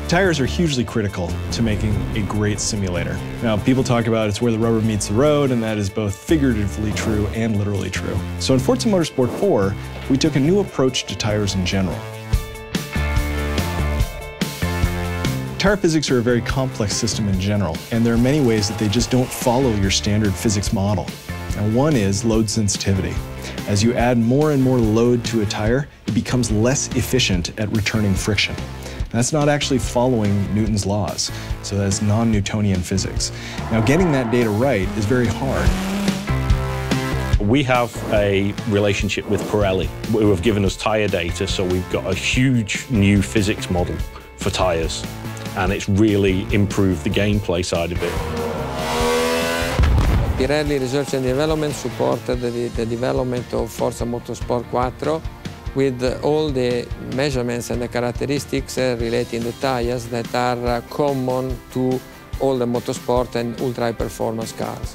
Tires are hugely critical to making a great simulator. Now, people talk about it's where the rubber meets the road, and that is both figuratively true and literally true. So in Forza Motorsport 4, we took a new approach to tires in general. Tire physics are a very complex system in general, and there are many ways that they just don't follow your standard physics model. Now, one is load sensitivity. As you add more and more load to a tire, it becomes less efficient at returning friction. That's not actually following Newton's laws, so that's non-Newtonian physics. Now, getting that data right is very hard. We have a relationship with Pirelli, who have given us tire data, so we've got a huge new physics model for tires, and it's really improved the gameplay side of it. Pirelli Research and Development supported the development of Forza Motorsport 4 with all the measurements and the characteristics relating to tires that are common to all the motorsport and ultra-high performance cars.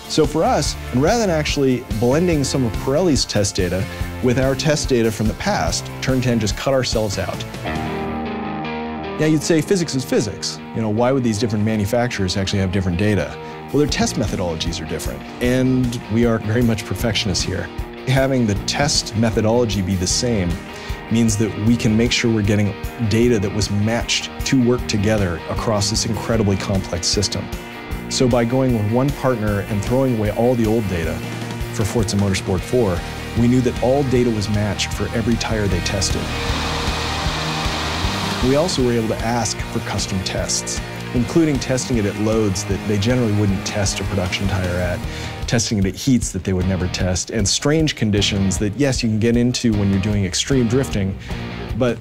So for us, rather than actually blending some of Pirelli's test data with our test data from the past, Turn 10 just cut ourselves out. Yeah, you'd say physics is physics. You know, why would these different manufacturers actually have different data? Well, their test methodologies are different, and we are very much perfectionists here. Having the test methodology be the same means that we can make sure we're getting data that was matched to work together across this incredibly complex system. So by going with one partner and throwing away all the old data for Forza Motorsport 4, we knew that all data was matched for every tire they tested. We also were able to ask for custom tests, including testing it at loads that they generally wouldn't test a production tire at, testing it at heats that they would never test, and strange conditions that, yes, you can get into when you're doing extreme drifting, but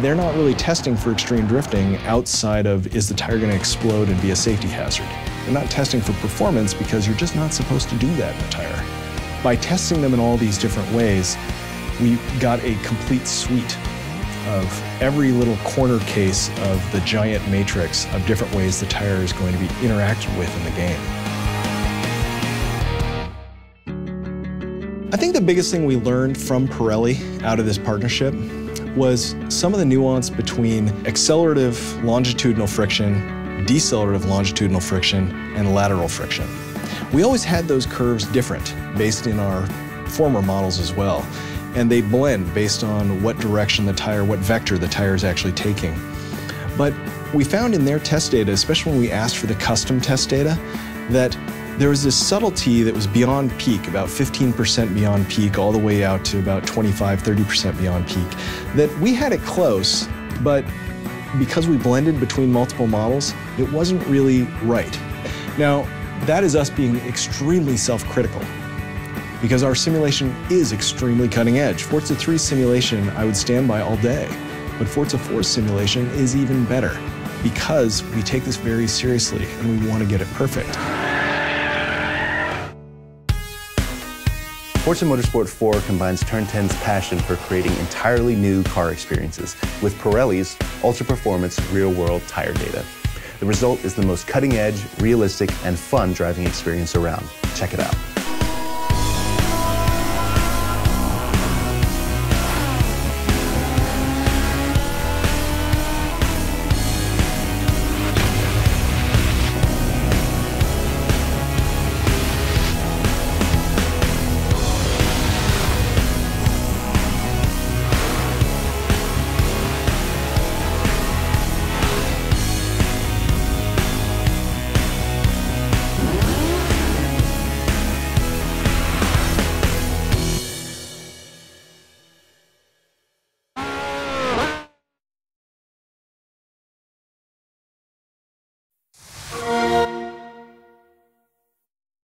they're not really testing for extreme drifting outside of, is the tire going to explode and be a safety hazard? They're not testing for performance because you're just not supposed to do that in a tire. By testing them in all these different ways, we got a complete suite of every little corner case of the giant matrix of different ways the tire is going to be interacted with in the game. I think the biggest thing we learned from Pirelli out of this partnership was some of the nuance between accelerative longitudinal friction, decelerative longitudinal friction, and lateral friction. We always had those curves different based in our former models as well, and they blend based on what direction the tire, what vector the tire is actually taking. But we found in their test data, especially when we asked for the custom test data, that there was this subtlety that was beyond peak, about 15% beyond peak, all the way out to about 25, 30% beyond peak, that we had it close, but because we blended between multiple models, it wasn't really right. Now, that is us being extremely self-critical, because our simulation is extremely cutting edge. Forza 3's simulation I would stand by all day, but Forza 4's simulation is even better because we take this very seriously and we want to get it perfect. Forza Motorsport 4 combines Turn 10's passion for creating entirely new car experiences with Pirelli's ultra-performance real-world tire data. The result is the most cutting-edge, realistic, and fun driving experience around. Check it out.